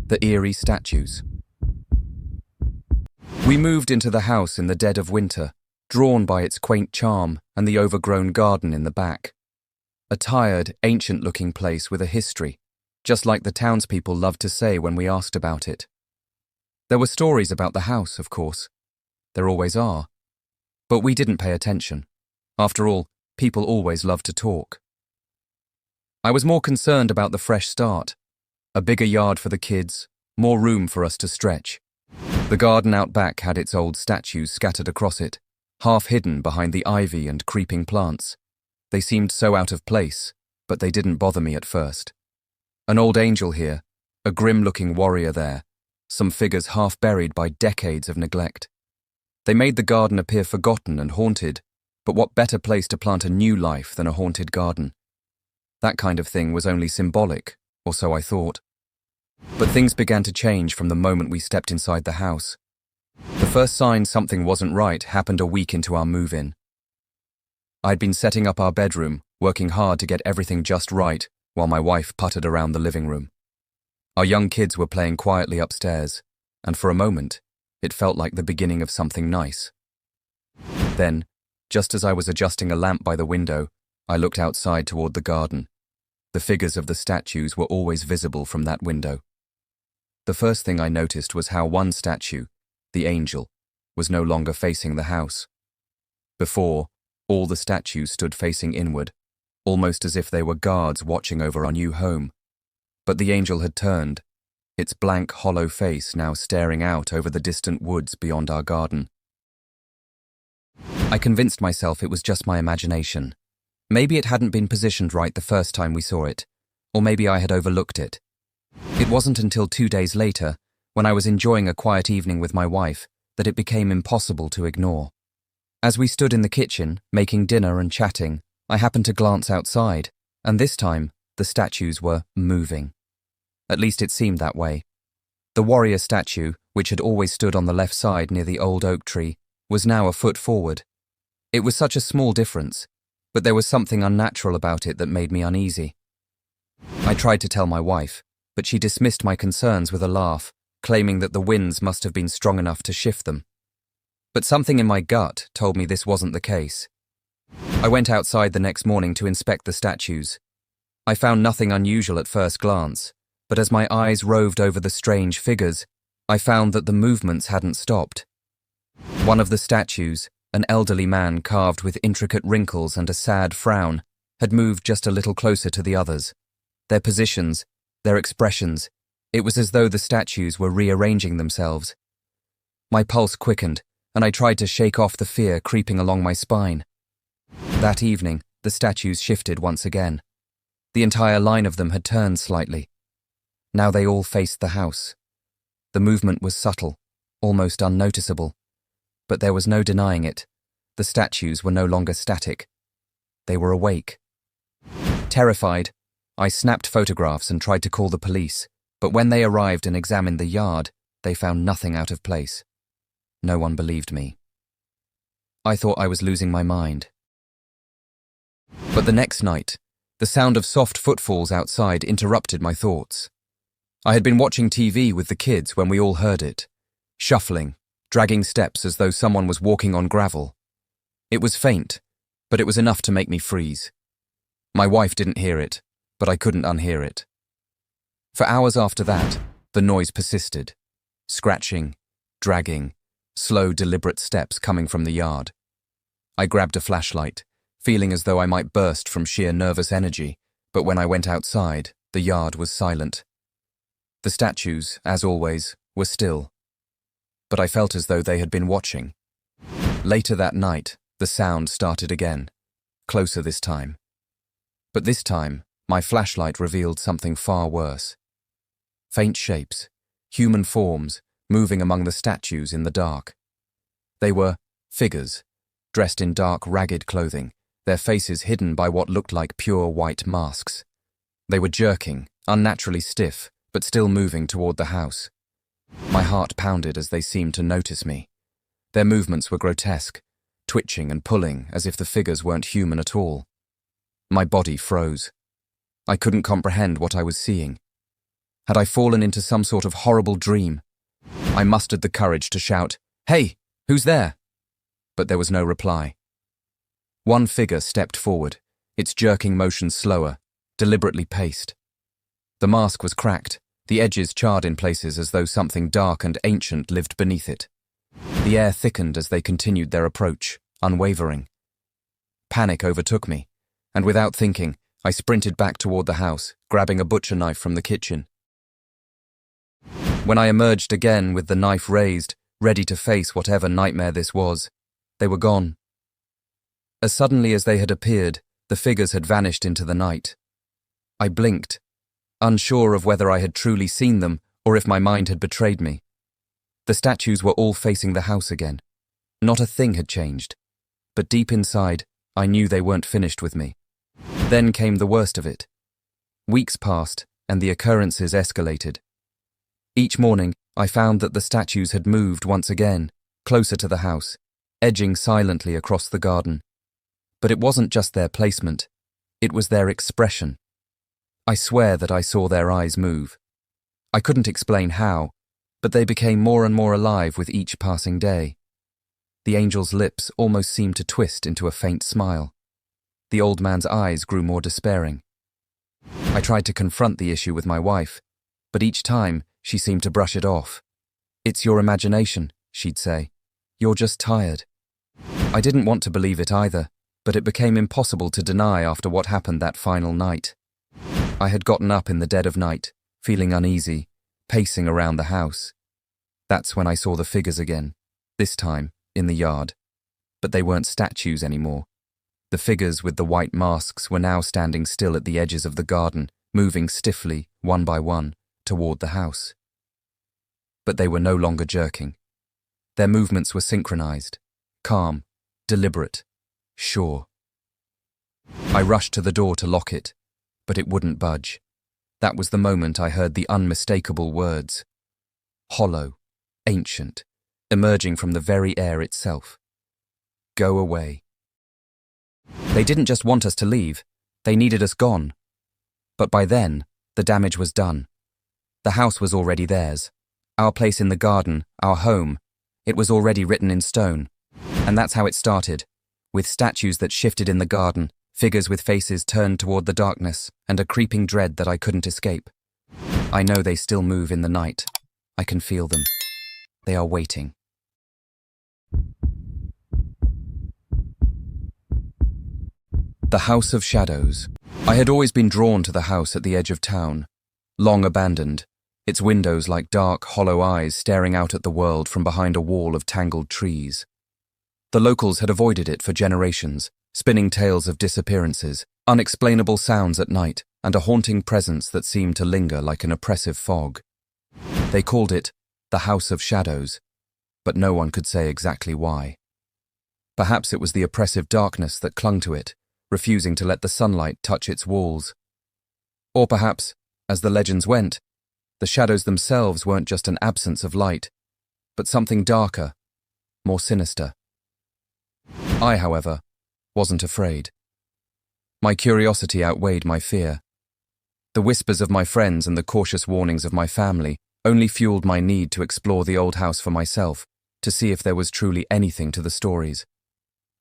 The eerie statues. We moved into the house in the dead of winter, drawn by its quaint charm and the overgrown garden in the back. A tired, ancient-looking place with a history, just like the townspeople loved to say when we asked about it. There were stories about the house, of course. There always are. But we didn't pay attention. After all, people always love to talk. I was more concerned about the fresh start. A bigger yard for the kids, more room for us to stretch. The garden out back had its old statues scattered across it, half hidden behind the ivy and creeping plants. They seemed so out of place, but they didn't bother me at first. An old angel here, a grim-looking warrior there, some figures half buried by decades of neglect. They made the garden appear forgotten and haunted, but what better place to plant a new life than a haunted garden? That kind of thing was only symbolic, or so I thought. But things began to change from the moment we stepped inside the house. The first sign something wasn't right happened a week into our move-in. I'd been setting up our bedroom, working hard to get everything just right, while my wife puttered around the living room. Our young kids were playing quietly upstairs, and for a moment, it felt like the beginning of something nice. Then, just as I was adjusting a lamp by the window, I looked outside toward the garden. The figures of the statues were always visible from that window. The first thing I noticed was how one statue, the angel, was no longer facing the house. Before, all the statues stood facing inward, almost as if they were guards watching over our new home. But the angel had turned, its blank, hollow face now staring out over the distant woods beyond our garden. I convinced myself it was just my imagination. Maybe it hadn't been positioned right the first time we saw it, or maybe I had overlooked it. It wasn't until 2 days later, when I was enjoying a quiet evening with my wife, that it became impossible to ignore. As we stood in the kitchen, making dinner and chatting, I happened to glance outside, and this time, the statues were moving. At least it seemed that way. The warrior statue, which had always stood on the left side near the old oak tree, was now a foot forward. It was such a small difference, but there was something unnatural about it that made me uneasy. I tried to tell my wife, but she dismissed my concerns with a laugh, claiming that the winds must have been strong enough to shift them. But something in my gut told me this wasn't the case. I went outside the next morning to inspect the statues. I found nothing unusual at first glance, but as my eyes roved over the strange figures, I found that the movements hadn't stopped. One of the statues, an elderly man carved with intricate wrinkles and a sad frown, had moved just a little closer to the others. Their positions, their expressions, it was as though the statues were rearranging themselves. My pulse quickened, and I tried to shake off the fear creeping along my spine. That evening, the statues shifted once again. The entire line of them had turned slightly. Now they all faced the house. The movement was subtle, almost unnoticeable. But there was no denying it. The statues were no longer static. They were awake. Terrified, I snapped photographs and tried to call the police, but when they arrived and examined the yard, they found nothing out of place. No one believed me. I thought I was losing my mind. But the next night, the sound of soft footfalls outside interrupted my thoughts. I had been watching TV with the kids when we all heard it, shuffling, dragging steps as though someone was walking on gravel. It was faint, but it was enough to make me freeze. My wife didn't hear it, but I couldn't unhear it. For hours after that, the noise persisted. Scratching, dragging, slow, deliberate steps coming from the yard. I grabbed a flashlight, feeling as though I might burst from sheer nervous energy, but when I went outside, the yard was silent. The statues, as always, were still. But I felt as though they had been watching. Later that night, the sound started again, closer this time. But this time, my flashlight revealed something far worse. Faint shapes, human forms, moving among the statues in the dark. They were figures, dressed in dark, ragged clothing, their faces hidden by what looked like pure white masks. They were jerking, unnaturally stiff, but still moving toward the house. My heart pounded as they seemed to notice me. Their movements were grotesque, twitching and pulling as if the figures weren't human at all. My body froze. I couldn't comprehend what I was seeing. Had I fallen into some sort of horrible dream? I mustered the courage to shout, "Hey, who's there?" But there was no reply. One figure stepped forward, its jerking motion slower, deliberately paced. The mask was cracked, the edges charred in places as though something dark and ancient lived beneath it. The air thickened as they continued their approach, unwavering. Panic overtook me, and without thinking, I sprinted back toward the house, grabbing a butcher knife from the kitchen. When I emerged again with the knife raised, ready to face whatever nightmare this was, they were gone. As suddenly as they had appeared, the figures had vanished into the night. I blinked, unsure of whether I had truly seen them or if my mind had betrayed me. The statues were all facing the house again. Not a thing had changed, but deep inside, I knew they weren't finished with me. Then came the worst of it. Weeks passed, and the occurrences escalated. Each morning, I found that the statues had moved once again, closer to the house, edging silently across the garden. But it wasn't just their placement, it was their expression. I swear that I saw their eyes move. I couldn't explain how, but they became more and more alive with each passing day. The angel's lips almost seemed to twist into a faint smile. The old man's eyes grew more despairing. I tried to confront the issue with my wife, but each time she seemed to brush it off. "It's your imagination," she'd say. "You're just tired." I didn't want to believe it either, but it became impossible to deny after what happened that final night. I had gotten up in the dead of night, feeling uneasy, pacing around the house. That's when I saw the figures again, this time in the yard. But they weren't statues anymore. The figures with the white masks were now standing still at the edges of the garden, moving stiffly, one by one, toward the house. But they were no longer jerking. Their movements were synchronized, calm, deliberate, sure. I rushed to the door to lock it, but it wouldn't budge. That was the moment I heard the unmistakable words. Hollow, ancient, emerging from the very air itself. "Go away." They didn't just want us to leave, they needed us gone. But by then, the damage was done. The house was already theirs. Our place in the garden, our home, it was already written in stone. And that's how it started, with statues that shifted in the garden, figures with faces turned toward the darkness, and a creeping dread that I couldn't escape. I know they still move in the night. I can feel them. They are waiting. The House of Shadows. I had always been drawn to the house at the edge of town, long abandoned, its windows like dark, hollow eyes staring out at the world from behind a wall of tangled trees. The locals had avoided it for generations, spinning tales of disappearances, unexplainable sounds at night, and a haunting presence that seemed to linger like an oppressive fog. They called it the House of Shadows, but no one could say exactly why. Perhaps it was the oppressive darkness that clung to it, refusing to let the sunlight touch its walls. Or perhaps, as the legends went, the shadows themselves weren't just an absence of light, but something darker, more sinister. I, however, wasn't afraid. My curiosity outweighed my fear. The whispers of my friends and the cautious warnings of my family only fueled my need to explore the old house for myself, to see if there was truly anything to the stories.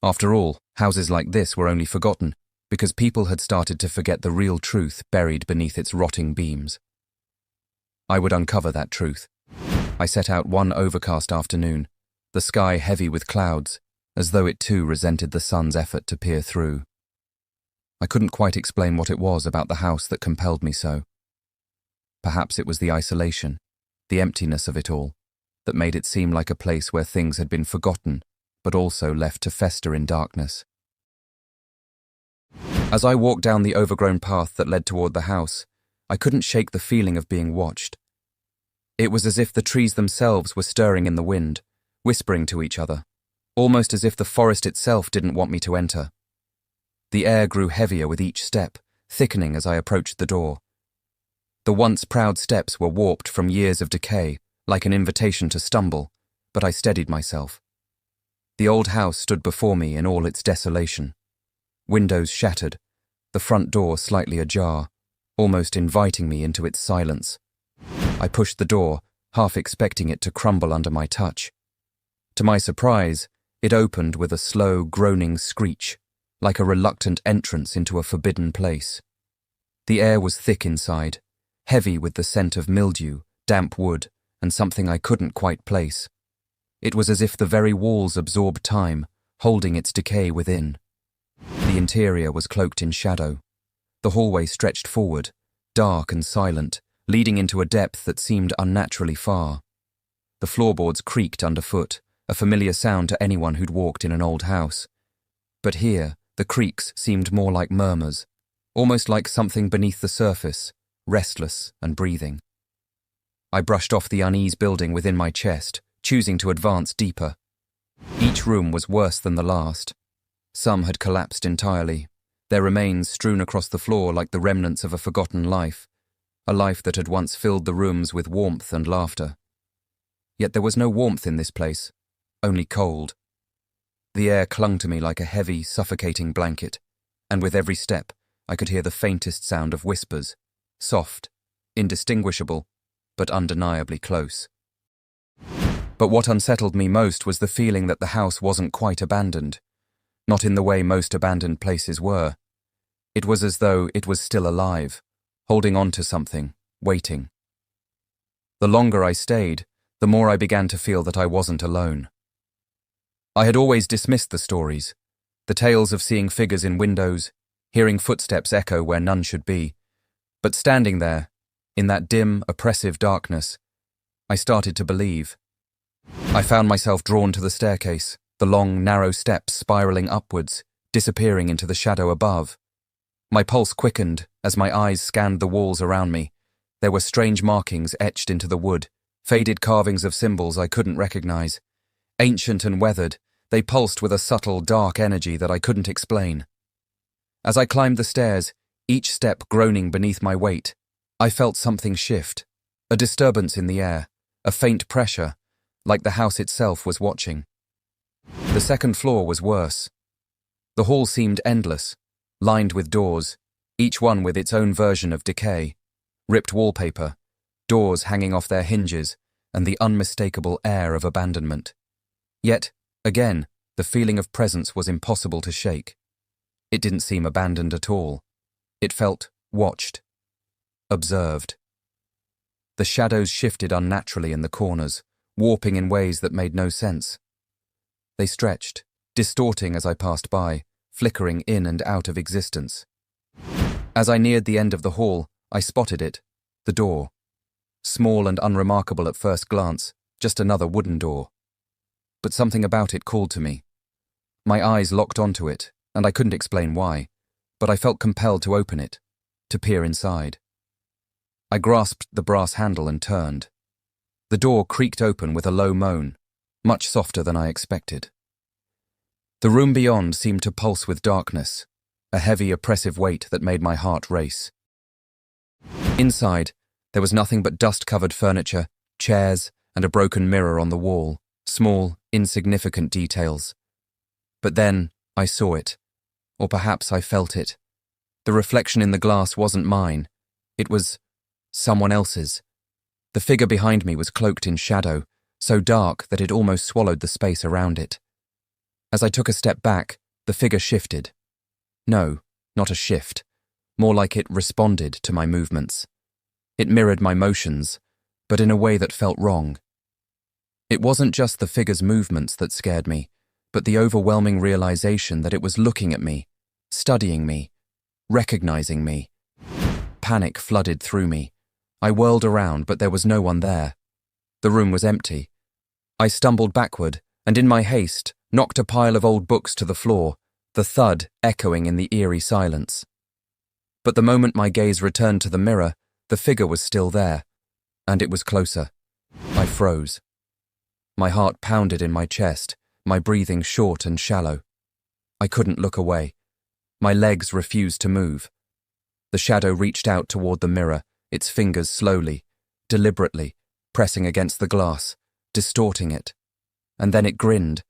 After all, houses like this were only forgotten because people had started to forget the real truth buried beneath its rotting beams. I would uncover that truth. I set out one overcast afternoon, the sky heavy with clouds, as though it too resented the sun's effort to peer through. I couldn't quite explain what it was about the house that compelled me so. Perhaps it was the isolation, the emptiness of it all, that made it seem like a place where things had been forgotten, but also left to fester in darkness. As I walked down the overgrown path that led toward the house, I couldn't shake the feeling of being watched. It was as if the trees themselves were stirring in the wind, whispering to each other, almost as if the forest itself didn't want me to enter. The air grew heavier with each step, thickening as I approached the door. The once proud steps were warped from years of decay, like an invitation to stumble, but I steadied myself. The old house stood before me in all its desolation. Windows shattered, the front door slightly ajar, almost inviting me into its silence. I pushed the door, half expecting it to crumble under my touch. To my surprise, it opened with a slow, groaning screech, like a reluctant entrance into a forbidden place. The air was thick inside, heavy with the scent of mildew, damp wood, and something I couldn't quite place. It was as if the very walls absorbed time, holding its decay within. The interior was cloaked in shadow. The hallway stretched forward, dark and silent, leading into a depth that seemed unnaturally far. The floorboards creaked underfoot, a familiar sound to anyone who'd walked in an old house. But here, the creaks seemed more like murmurs, almost like something beneath the surface, restless and breathing. I brushed off the unease building within my chest, choosing to advance deeper. Each room was worse than the last. Some had collapsed entirely, their remains strewn across the floor like the remnants of a forgotten life, a life that had once filled the rooms with warmth and laughter. Yet there was no warmth in this place, only cold. The air clung to me like a heavy, suffocating blanket, and with every step, I could hear the faintest sound of whispers, soft, indistinguishable, but undeniably close. But what unsettled me most was the feeling that the house wasn't quite abandoned, not in the way most abandoned places were. It was as though it was still alive, holding on to something, waiting. The longer I stayed, the more I began to feel that I wasn't alone. I had always dismissed the stories, the tales of seeing figures in windows, hearing footsteps echo where none should be. But standing there, in that dim, oppressive darkness, I started to believe. I found myself drawn to the staircase, the long, narrow steps spiraling upwards, disappearing into the shadow above. My pulse quickened as my eyes scanned the walls around me. There were strange markings etched into the wood, faded carvings of symbols I couldn't recognize. Ancient and weathered, they pulsed with a subtle, dark energy that I couldn't explain. As I climbed the stairs, each step groaning beneath my weight, I felt something shift, a disturbance in the air, a faint pressure, like the house itself was watching. The second floor was worse. The hall seemed endless, lined with doors, each one with its own version of decay, ripped wallpaper, doors hanging off their hinges, and the unmistakable air of abandonment. Yet, again, the feeling of presence was impossible to shake. It didn't seem abandoned at all. It felt watched, observed. The shadows shifted unnaturally in the corners, warping in ways that made no sense. They stretched, distorting as I passed by, flickering in and out of existence. As I neared the end of the hall, I spotted it, the door. Small and unremarkable at first glance, just another wooden door. But something about it called to me. My eyes locked onto it, and I couldn't explain why, but I felt compelled to open it, to peer inside. I grasped the brass handle and turned. The door creaked open with a low moan, much softer than I expected. The room beyond seemed to pulse with darkness, a heavy, oppressive weight that made my heart race. Inside, there was nothing but dust-covered furniture, chairs, and a broken mirror on the wall, small, insignificant details. But then, I saw it, or perhaps I felt it. The reflection in the glass wasn't mine. It was someone else's. The figure behind me was cloaked in shadow, so dark that it almost swallowed the space around it. As I took a step back, the figure shifted. No, not a shift. More like it responded to my movements. It mirrored my motions, but in a way that felt wrong. It wasn't just the figure's movements that scared me, but the overwhelming realization that it was looking at me, studying me, recognizing me. Panic flooded through me. I whirled around, but there was no one there. The room was empty. I stumbled backward, and in my haste, knocked a pile of old books to the floor, the thud echoing in the eerie silence. But the moment my gaze returned to the mirror, the figure was still there, and it was closer. I froze. My heart pounded in my chest, my breathing short and shallow. I couldn't look away. My legs refused to move. The shadow reached out toward the mirror, its fingers slowly, deliberately, pressing against the glass, distorting it. And then it grinned,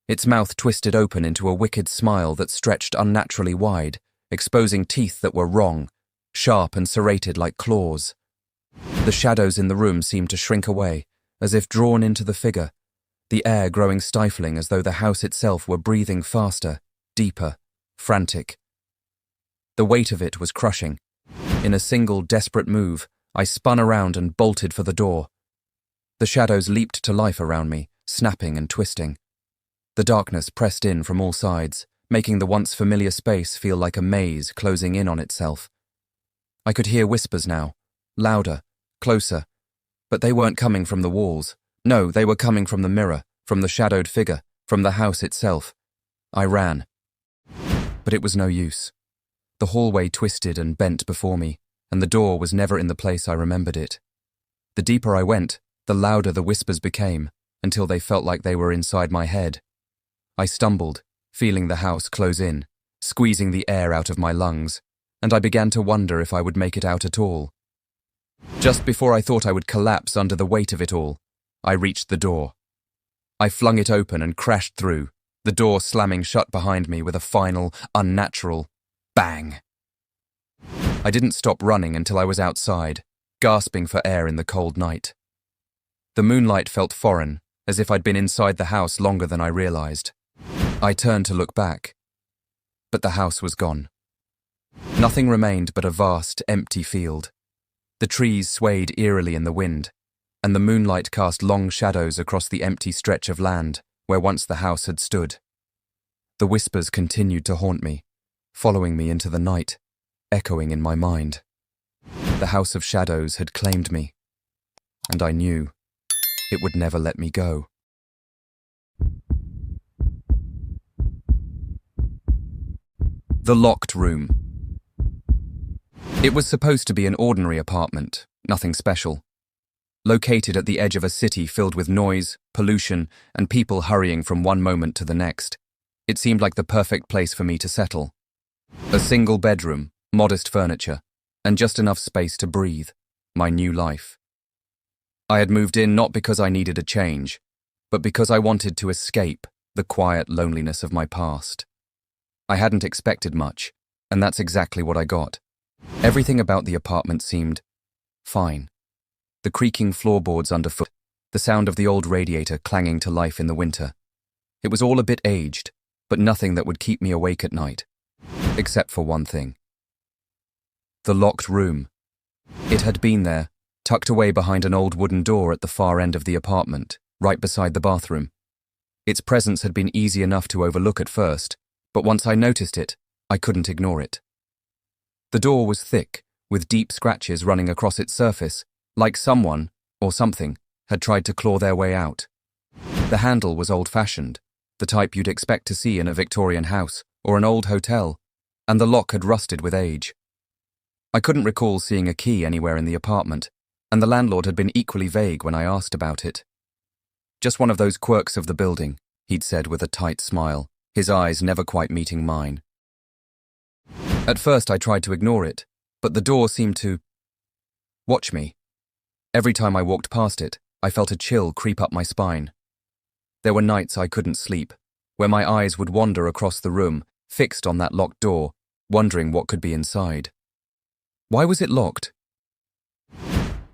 its mouth twisted open into a wicked smile that stretched unnaturally wide, exposing teeth that were wrong, sharp and serrated like claws. The shadows in the room seemed to shrink away, as if drawn into the figure, the air growing stifling as though the house itself were breathing faster, deeper, frantic. The weight of it was crushing. In a single desperate move, I spun around and bolted for the door. The shadows leaped to life around me, snapping and twisting. The darkness pressed in from all sides, making the once familiar space feel like a maze closing in on itself. I could hear whispers now, louder, closer, but they weren't coming from the walls. No, they were coming from the mirror, from the shadowed figure, from the house itself. I ran. But it was no use. The hallway twisted and bent before me, and the door was never in the place I remembered it. The deeper I went, the louder the whispers became, until they felt like they were inside my head. I stumbled, feeling the house close in, squeezing the air out of my lungs, and I began to wonder if I would make it out at all. Just before I thought I would collapse under the weight of it all, I reached the door. I flung it open and crashed through, the door slamming shut behind me with a final, unnatural bang. I didn't stop running until I was outside, gasping for air in the cold night. The moonlight felt foreign, as if I'd been inside the house longer than I realized. I turned to look back, but the house was gone. Nothing remained but a vast, empty field. The trees swayed eerily in the wind, and the moonlight cast long shadows across the empty stretch of land where once the house had stood. The whispers continued to haunt me, following me into the night, echoing in my mind. The house of shadows had claimed me, and I knew it would never let me go. The locked room. It was supposed to be an ordinary apartment, nothing special. Located at the edge of a city filled with noise, pollution, and people hurrying from one moment to the next, it seemed like the perfect place for me to settle. A single bedroom, modest furniture, and just enough space to breathe, my new life. I had moved in not because I needed a change, but because I wanted to escape the quiet loneliness of my past. I hadn't expected much, and that's exactly what I got. Everything about the apartment seemed fine. The creaking floorboards underfoot, the sound of the old radiator clanging to life in the winter. It was all a bit aged, but nothing that would keep me awake at night. Except for one thing. The locked room. It had been there, tucked away behind an old wooden door at the far end of the apartment, right beside the bathroom. Its presence had been easy enough to overlook at first, but once I noticed it, I couldn't ignore it. The door was thick, with deep scratches running across its surface, like someone, or something, had tried to claw their way out. The handle was old-fashioned, the type you'd expect to see in a Victorian house or an old hotel, and the lock had rusted with age. I couldn't recall seeing a key anywhere in the apartment, and the landlord had been equally vague when I asked about it. Just one of those quirks of the building, he'd said with a tight smile, his eyes never quite meeting mine. At first I tried to ignore it, but the door seemed to watch me. Every time I walked past it, I felt a chill creep up my spine. There were nights I couldn't sleep, where my eyes would wander across the room, fixed on that locked door, wondering what could be inside. Why was it locked?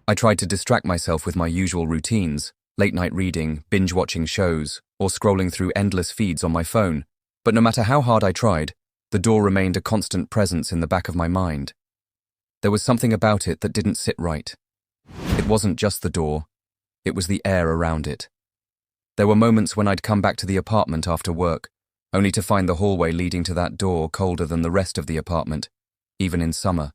I tried to distract myself with my usual routines, late-night reading, binge-watching shows, or scrolling through endless feeds on my phone, but no matter how hard I tried, the door remained a constant presence in the back of my mind. There was something about it that didn't sit right. It wasn't just the door, it was the air around it. There were moments when I'd come back to the apartment after work, only to find the hallway leading to that door colder than the rest of the apartment, even in summer.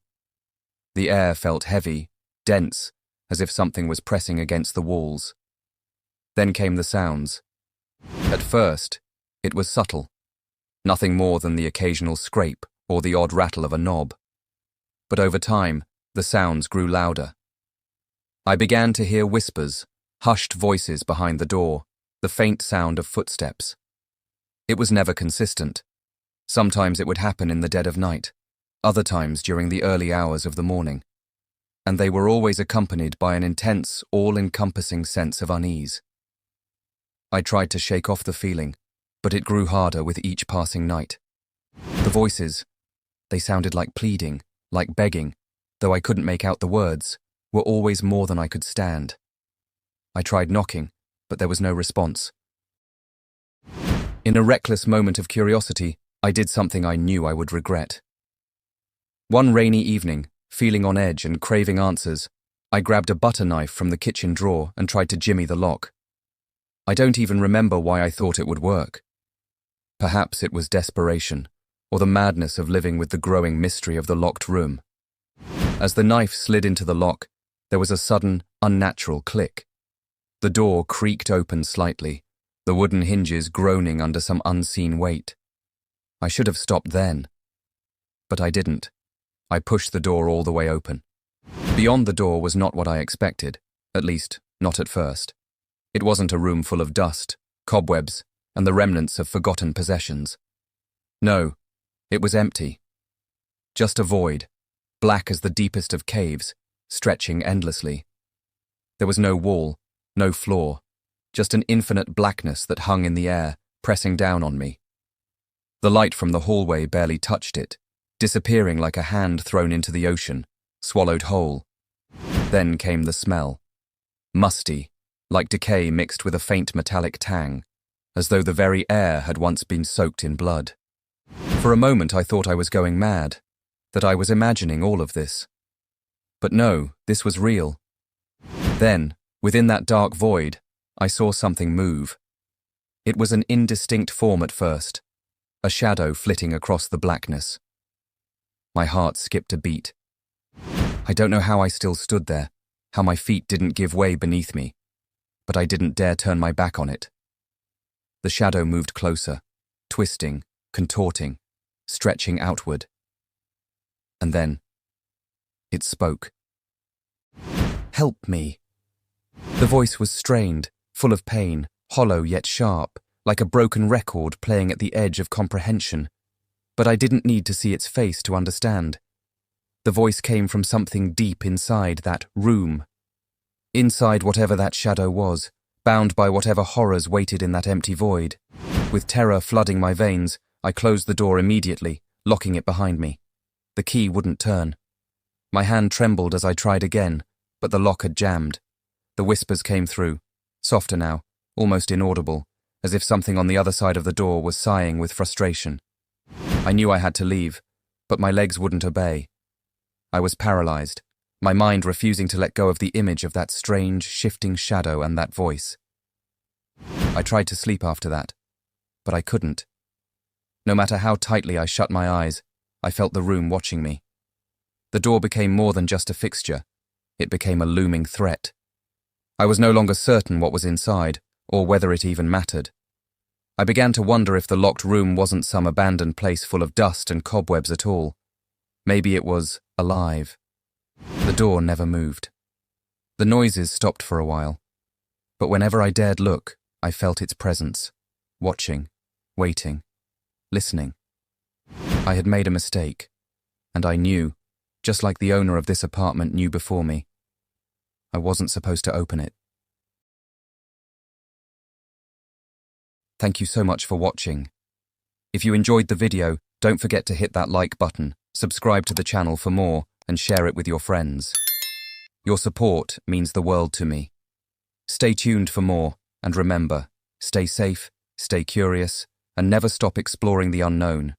The air felt heavy, dense, as if something was pressing against the walls. Then came the sounds. At first, it was subtle. Nothing more than the occasional scrape or the odd rattle of a knob. But over time, the sounds grew louder. I began to hear whispers, hushed voices behind the door, the faint sound of footsteps. It was never consistent. Sometimes it would happen in the dead of night, other times during the early hours of the morning. And they were always accompanied by an intense, all-encompassing sense of unease. I tried to shake off the feeling, but it grew harder with each passing night. The voices, they sounded like pleading, like begging, though I couldn't make out the words. were always more than I could stand. I tried knocking, but there was no response. In a reckless moment of curiosity, I did something I knew I would regret. One rainy evening, feeling on edge and craving answers, I grabbed a butter knife from the kitchen drawer and tried to jimmy the lock. I don't even remember why I thought it would work. Perhaps it was desperation, or the madness of living with the growing mystery of the locked room. As the knife slid into the lock, there was a sudden, unnatural click. The door creaked open slightly, the wooden hinges groaning under some unseen weight. I should have stopped then. But I didn't. I pushed the door all the way open. Beyond the door was not what I expected, at least, not at first. It wasn't a room full of dust, cobwebs, and the remnants of forgotten possessions. No, it was empty. Just a void, black as the deepest of caves, stretching endlessly. There was no wall, no floor, just an infinite blackness that hung in the air, pressing down on me. The light from the hallway barely touched it, disappearing like a hand thrown into the ocean, swallowed whole. Then came the smell. Musty, like decay mixed with a faint metallic tang, as though the very air had once been soaked in blood. For a moment I thought I was going mad, that I was imagining all of this. But no, this was real. Then, within that dark void, I saw something move. It was an indistinct form at first, a shadow flitting across the blackness. My heart skipped a beat. I don't know how I still stood there, how my feet didn't give way beneath me, but I didn't dare turn my back on it. The shadow moved closer, twisting, contorting, stretching outward. And then, it spoke. "Help me." The voice was strained, full of pain, hollow yet sharp, like a broken record playing at the edge of comprehension. But I didn't need to see its face to understand. The voice came from something deep inside that room. Inside whatever that shadow was, bound by whatever horrors waited in that empty void. With terror flooding my veins, I closed the door immediately, locking it behind me. The key wouldn't turn. My hand trembled as I tried again, but the lock had jammed. The whispers came through, softer now, almost inaudible, as if something on the other side of the door was sighing with frustration. I knew I had to leave, but my legs wouldn't obey. I was paralyzed, my mind refusing to let go of the image of that strange, shifting shadow and that voice. I tried to sleep after that, but I couldn't. No matter how tightly I shut my eyes, I felt the room watching me. The door became more than just a fixture. It became a looming threat. I was no longer certain what was inside, or whether it even mattered. I began to wonder if the locked room wasn't some abandoned place full of dust and cobwebs at all. Maybe it was alive. The door never moved. The noises stopped for a while, but whenever I dared look, I felt its presence, watching, waiting, listening. I had made a mistake, and I knew, just like the owner of this apartment knew before me, I wasn't supposed to open it. Thank you so much for watching. If you enjoyed the video, don't forget to hit that like button, subscribe to the channel for more, and share it with your friends. Your support means the world to me. Stay tuned for more, and remember, stay safe, stay curious, and never stop exploring the unknown.